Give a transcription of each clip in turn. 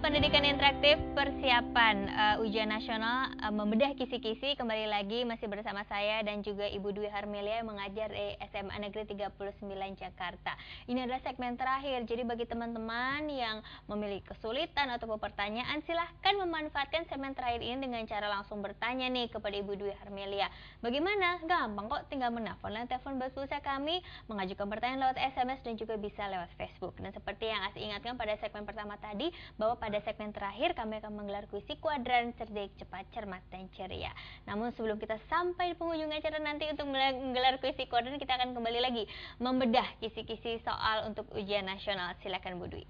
Pendidikan Interaktif Persiapan Ujian Nasional Membedah Kisi-Kisi. Kembali lagi masih bersama saya dan juga Ibu Dwi Harmelia yang mengajar di SMA Negeri 39 Jakarta. Ini adalah segmen terakhir, jadi bagi teman-teman yang memiliki kesulitan atau pertanyaan, silahkan memanfaatkan segmen terakhir ini dengan cara langsung bertanya nih kepada Ibu Dwi Harmelia. Bagaimana? Gampang kok, tinggal menelpon telepon pulsa kami, mengajukan pertanyaan lewat SMS dan juga bisa lewat Facebook. Dan seperti yang Asih ingatkan pada segmen pertama tadi, bahwa pada segmen terakhir kami akan menggelar kuisi kuadran cerdik, cepat, cermat, dan ceria. Namun sebelum kita sampai di penghujung acara nanti untuk menggelar kuisi kuadran, kita akan kembali lagi membedah kisi-kisi soal untuk ujian nasional. Silakan Bu Dwi.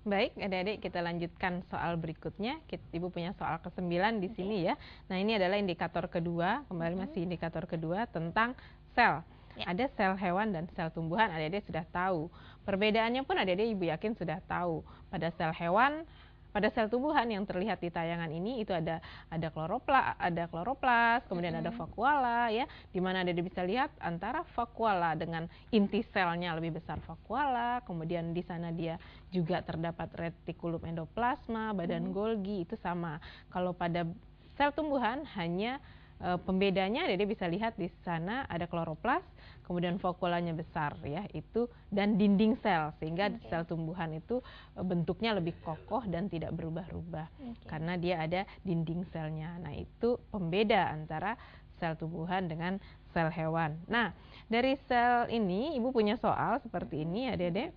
Baik, adik-adik, kita lanjutkan soal berikutnya. Ibu punya soal ke-9 di sini ya. Nah, ini adalah indikator kedua, kembali masih indikator kedua tentang sel. Ada sel hewan dan sel tumbuhan, adik-adik sudah tahu. Perbedaannya pun adik-adik Ibu yakin sudah tahu. Pada sel hewan, pada sel tumbuhan yang terlihat di tayangan ini itu ada kloroplas, kemudian ada vakuola ya, di mana adik-adik bisa lihat antara vakuola dengan inti selnya lebih besar vakuola, kemudian di sana dia juga terdapat retikulum endoplasma, badan Golgi itu sama. Kalau pada sel tumbuhan hanya pembedanya adik-adik bisa lihat di sana ada kloroplas, kemudian vakuolanya besar ya, itu dan dinding sel, sehingga sel tumbuhan itu bentuknya lebih kokoh dan tidak berubah-ubah karena dia ada dinding selnya. Nah, itu pembeda antara sel tumbuhan dengan sel hewan. Nah, dari sel ini Ibu punya soal seperti ini adik-adik.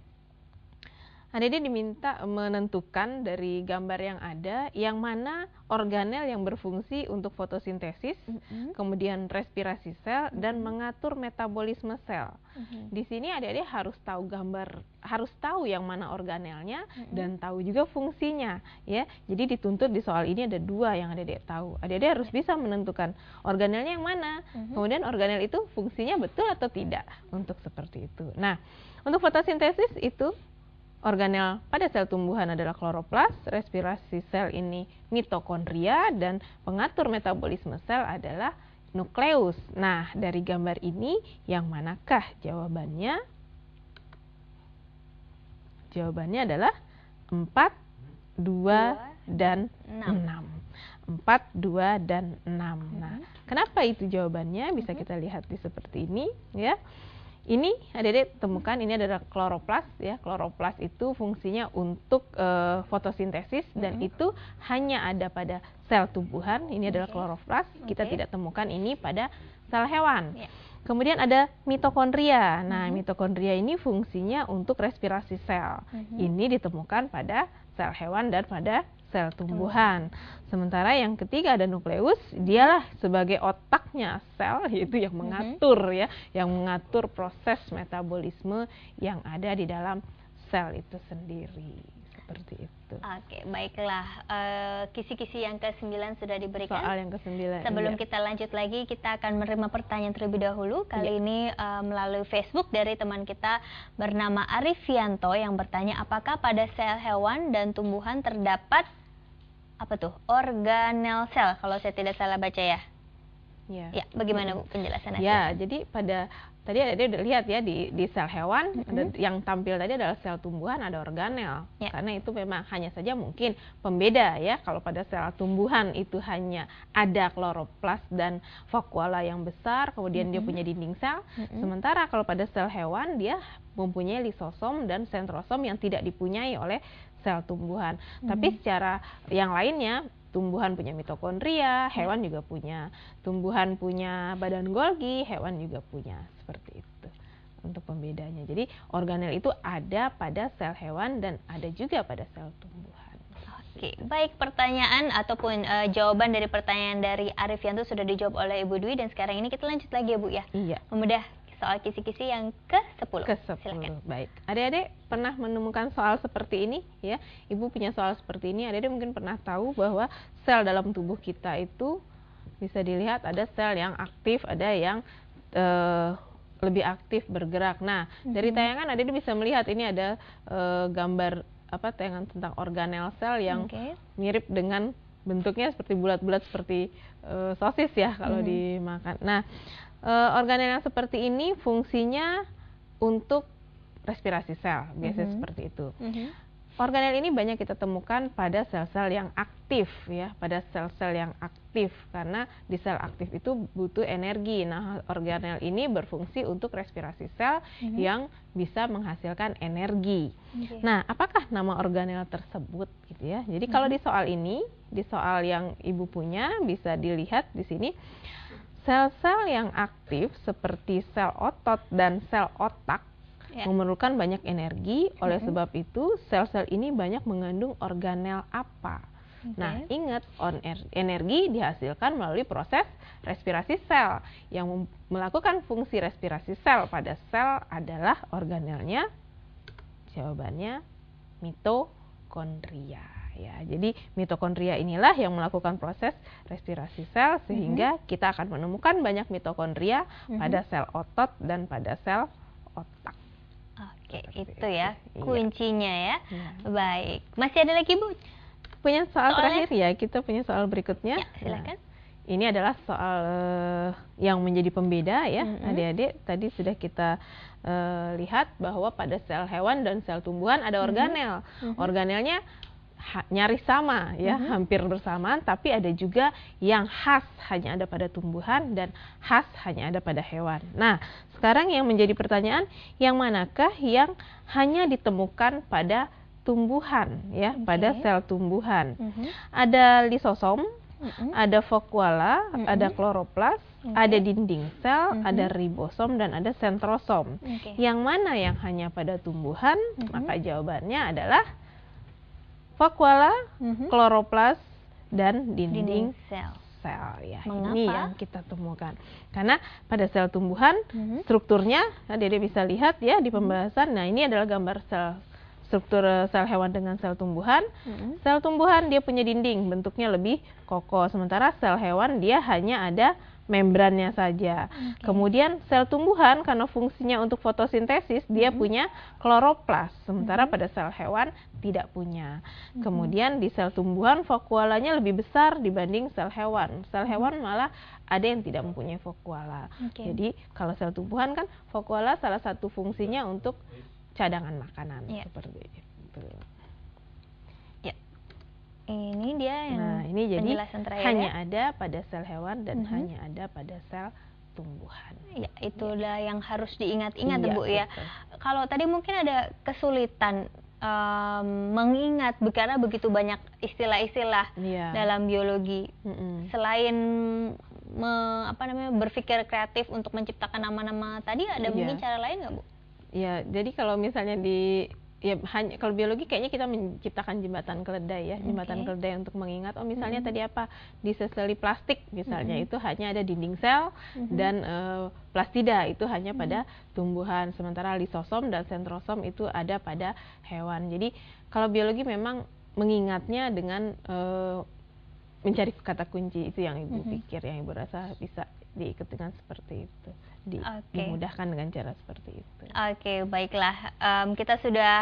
Adik-adik diminta menentukan dari gambar yang ada yang mana organel yang berfungsi untuk fotosintesis, kemudian respirasi sel dan mengatur metabolisme sel. Di sini adik-adik harus tahu yang mana organelnya dan tahu juga fungsinya ya. Jadi dituntut di soal ini ada dua yang adik-adik tahu. Adik-adik harus bisa menentukan organelnya yang mana, kemudian organel itu fungsinya betul atau tidak untuk seperti itu. Nah, untuk fotosintesis itu organel pada sel tumbuhan adalah kloroplas, respirasi sel ini mitokondria, dan pengatur metabolisme sel adalah nukleus. Nah, dari gambar ini yang manakah jawabannya? Jawabannya adalah 4, 2, dan 6. 4, 2, dan 6. Nah, kenapa itu jawabannya? Bisa kita lihat di seperti ini ya. Ini adik-adik temukan ini adalah kloroplas ya. Kloroplas itu fungsinya untuk fotosintesis dan itu hanya ada pada sel tumbuhan. Ini adalah kloroplas. Kita tidak temukan ini pada sel hewan. Kemudian ada mitokondria. Nah, mitokondria ini fungsinya untuk respirasi sel. Ini ditemukan pada sel hewan dan pada sel tumbuhan. Sementara yang ketiga ada nukleus, dialah sebagai otaknya sel, yaitu yang mengatur ya, yang mengatur proses metabolisme yang ada di dalam sel itu sendiri. Seperti itu. Oke, baiklah. Kisi-kisi yang ke-9 sudah diberikan. Soal yang ke-9. Sebelum kita lanjut lagi, kita akan menerima pertanyaan terlebih dahulu. Kali ini melalui Facebook dari teman kita bernama Arifianto yang bertanya, apakah pada sel hewan dan tumbuhan terdapat organel sel, kalau saya tidak salah baca ya. Ya, bagaimana Bu penjelasannya? Ya, jadi tadi ada udah lihat ya di sel hewan yang tampil tadi adalah sel tumbuhan ada organel. Karena itu memang hanya saja mungkin pembeda ya. Kalau pada sel tumbuhan itu hanya ada kloroplas dan vakuola yang besar, kemudian dia punya dinding sel. Sementara kalau pada sel hewan dia mempunyai lisosom dan sentrosom yang tidak dipunyai oleh sel tumbuhan. Tapi secara yang lainnya, tumbuhan punya mitokondria, hewan juga punya. Tumbuhan punya badan Golgi, hewan juga punya. Seperti itu untuk pembedanya. Jadi organel itu ada pada sel hewan dan ada juga pada sel tumbuhan. Oke, baik, pertanyaan ataupun jawaban dari pertanyaan dari Arifianto sudah dijawab oleh Ibu Dwi, dan sekarang ini kita lanjut lagi ya Bu ya. Iya. Membedah soal kisi-kisi yang ke-10. Silakan. Baik. Adik-adik pernah menemukan soal seperti ini ya? Ibu punya soal seperti ini. Adik-adik mungkin pernah tahu bahwa sel dalam tubuh kita itu bisa dilihat ada sel yang aktif, ada yang lebih aktif bergerak. Nah, dari tayangan adik-adik bisa melihat ini ada gambar tayangan tentang organel sel yang mirip dengan bentuknya seperti bulat-bulat seperti sosis ya kalau dimakan. Nah, organel yang seperti ini fungsinya untuk respirasi sel, biasanya seperti itu. Organel ini banyak kita temukan pada sel-sel yang aktif ya, pada sel-sel yang aktif, karena di sel aktif itu butuh energi. Nah, organel ini berfungsi untuk respirasi sel yang bisa menghasilkan energi. Nah, apakah nama organel tersebut gitu ya? Jadi kalau di soal ini, di soal yang Ibu punya bisa dilihat di sini, sel-sel yang aktif seperti sel otot dan sel otak memerlukan banyak energi, oleh sebab itu sel-sel ini banyak mengandung organel apa? Nah, ingat, energi dihasilkan melalui proses respirasi sel. Yang melakukan fungsi respirasi sel pada sel adalah organelnya. Jawabannya mitokondria. Ya, jadi mitokondria inilah yang melakukan proses respirasi sel, sehingga kita akan menemukan banyak mitokondria pada sel otot dan pada sel otak. Oke, itu ya kuncinya ya. Baik, masih ada lagi Bu? Punya soal terakhir ya, kita punya soal berikutnya. Ya, silakan. Nah, ini adalah soal yang menjadi pembeda ya, adik-adik. Tadi sudah kita lihat bahwa pada sel hewan dan sel tumbuhan ada organel. Organelnya nyaris sama ya, hampir bersamaan, tapi ada juga yang khas hanya ada pada tumbuhan dan khas hanya ada pada hewan. Nah, sekarang yang menjadi pertanyaan, yang manakah yang hanya ditemukan pada tumbuhan ya, pada sel tumbuhan? Ada lisosom, ada vakuola, ada kloroplas, ada dinding sel, ada ribosom, dan ada sentrosom. Yang mana yang hanya pada tumbuhan? Maka jawabannya adalah vakuola, kloroplas, dan dinding sel ya. Mengapa? Ini yang kita temukan. Karena pada sel tumbuhan strukturnya, Dede bisa lihat ya di pembahasan. Nah, ini adalah gambar struktur sel hewan dengan sel tumbuhan. Sel tumbuhan dia punya dinding, bentuknya lebih kokoh. Sementara sel hewan dia hanya ada membrannya saja. Kemudian sel tumbuhan karena fungsinya untuk fotosintesis dia punya kloroplas, sementara pada sel hewan tidak punya. Kemudian di sel tumbuhan vakuolanya lebih besar dibanding sel hewan. Sel hewan malah ada yang tidak mempunyai vakuola. Jadi kalau sel tumbuhan kan vakuola salah satu fungsinya untuk cadangan makanan seperti itu. Ini dia yang ini jadi penjelasan terakhir hanya ada pada sel hewan dan hanya ada pada sel tumbuhan. Ya, itulah yang harus diingat-ingat Bu ya. Kalau tadi mungkin ada kesulitan mengingat karena begitu banyak istilah-istilah dalam biologi. Selain berpikir kreatif untuk menciptakan nama-nama tadi, ada mungkin cara lain nggak Bu? Ya, jadi kalau misalnya hanya kalau biologi kayaknya kita menciptakan jembatan keledai ya, jembatan keledai untuk mengingat misalnya tadi apa, di seseli plastik misalnya itu hanya ada dinding sel dan plastida itu hanya pada tumbuhan, sementara lisosom dan sentrosom itu ada pada hewan. Jadi kalau biologi memang mengingatnya dengan mencari kata kunci, itu yang Ibu pikir, yang Ibu rasa bisa diikut dengan seperti itu, dimudahkan dengan cara seperti itu. Oke, baiklah. Kita sudah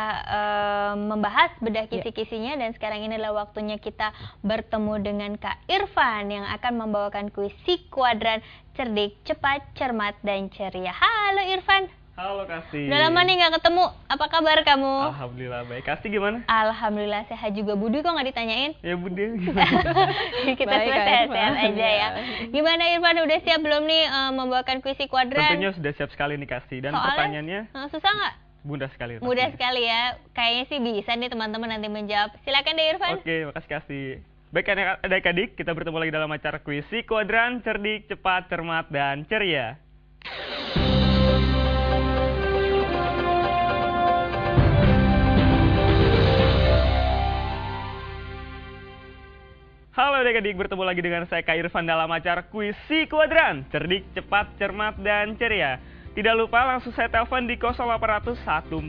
membahas bedah kisi-kisinya dan sekarang ini adalah waktunya kita bertemu dengan Kak Irfan yang akan membawakan kuis Si Kuadran, cerdik, cepat, cermat, dan ceria. Halo Irfan. Halo Kasti. Udah lama nih nggak ketemu. Apa kabar kamu? Alhamdulillah baik. Kasti gimana? Alhamdulillah sehat juga. Budi kok nggak ditanyain? Ya Budi. Kita sehat aja ya. Gimana Irfan, udah siap belum nih membawakan kuis Si Kuadran? Tentunya sudah siap sekali nih Kasti. Dan soalnya, pertanyaannya susah nggak? Mudah sekali. Mudah sekali ya. Kayaknya sih bisa nih teman-teman nanti menjawab. Silakan deh Irfan. Oke, makasih Kasti. Baik adik-adik, kita bertemu lagi dalam acara kuis Si Kuadran, cerdik, cepat, cermat, dan ceria. Halo adik-adik, bertemu lagi dengan saya Kak Irfan dalam acara kuis Si Kuadran, cerdik, cepat, cermat, dan ceria. Tidak lupa langsung saya telepon di 0800 140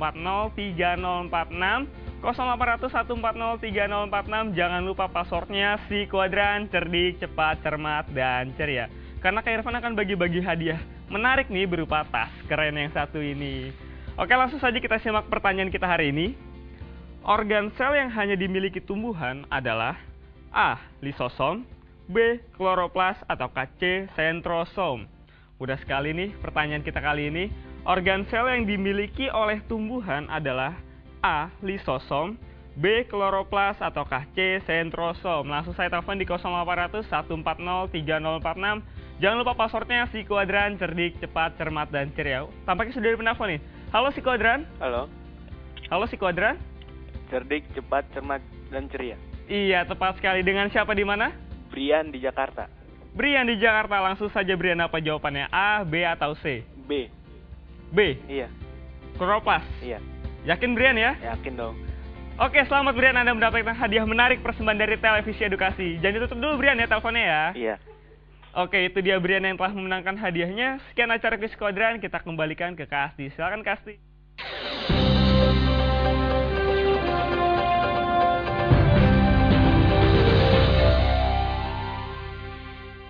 3046, 0800 140 3046. Jangan lupa passwordnya Si Kuadran, cerdik, cepat, cermat, dan ceria. Karena Kak Irfan akan bagi-bagi hadiah menarik nih berupa tas keren yang satu ini. Oke, langsung saja kita simak pertanyaan kita hari ini. Organ sel yang hanya dimiliki tumbuhan adalah A. Lisosom, B. Kloroplas, atau C. Sentrosom. Mudah sekali nih pertanyaan kita kali ini. Organ sel yang dimiliki oleh tumbuhan adalah A. Lisosom, B. Kloroplas, ataukah C. Centrosom? Langsung saya telepon di 0800 140 3046. Jangan lupa passwordnya Si Kuadran, cerdik, cepat, cermat, dan ceria. Tampaknya sudah ada penelpon nih. Halo Si Kuadran. Halo, Halo Si Kuadran. cerdik, cepat, cermat, dan ceria. Iya, tepat sekali. Dengan siapa di mana? Brian di Jakarta. Brian di Jakarta. Langsung saja Brian, apa jawabannya? A, B, atau C? B. B. Iya, Kloroplas. iya, Yakin Brian ya? yakin dong. Oke, selamat Brian, Anda mendapatkan hadiah menarik persembahan dari Televisi Edukasi. Jangan ditutup dulu Brian ya teleponnya ya. Iya. Oke, itu dia Brian yang telah memenangkan hadiahnya. Sekian acara Kuis Kuadran, kita kembalikan ke Kasti. Silakan Kasti.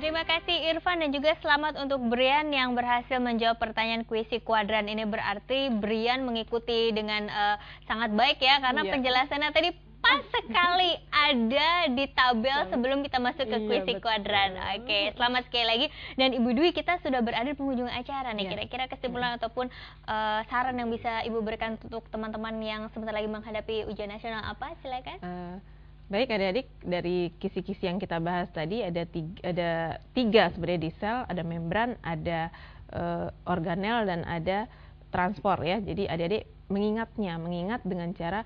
Terima kasih Irfan dan juga selamat untuk Brian yang berhasil menjawab pertanyaan kuis Si Kuadran. Ini berarti Brian mengikuti dengan sangat baik ya, karena Iya. penjelasannya tadi pas sekali ada di tabel sebelum kita masuk ke Iya, kuis Si betul. Kuadran. Oke, selamat sekali lagi. Dan Ibu Dwi, kita sudah berada di penghujung acara nih. Iya. Kira-kira kesimpulan ataupun saran yang bisa Ibu berikan untuk teman-teman yang sebentar lagi menghadapi ujian nasional apa? Silakan. Baik adik-adik, dari kisi-kisi yang kita bahas tadi ada tiga sebenarnya di sel, ada membran, ada organel, dan ada transport ya. Jadi adik-adik mengingat dengan cara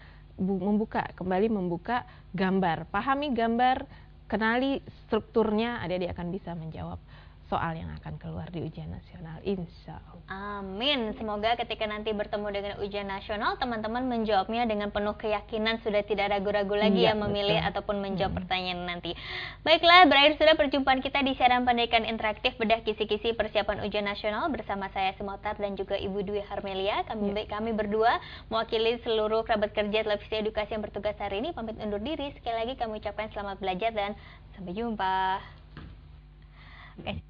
kembali membuka gambar, pahami gambar, kenali strukturnya, adik-adik akan bisa menjawab soal yang akan keluar di ujian nasional, insya Allah. Amin. Semoga ketika nanti bertemu dengan ujian nasional, teman-teman menjawabnya dengan penuh keyakinan, sudah tidak ragu-ragu lagi Iya, ya memilih betul. ataupun menjawab pertanyaan nanti. Baiklah, berakhir sudah perjumpaan kita di siaran pendidikan interaktif bedah kisi-kisi persiapan ujian nasional bersama saya Semotar dan juga Ibu Dwi Harmelia. Kami berdua mewakili seluruh kerabat kerja Televisi Edukasi yang bertugas hari ini pamit undur diri. Sekali lagi kami ucapkan selamat belajar dan sampai jumpa. Oke.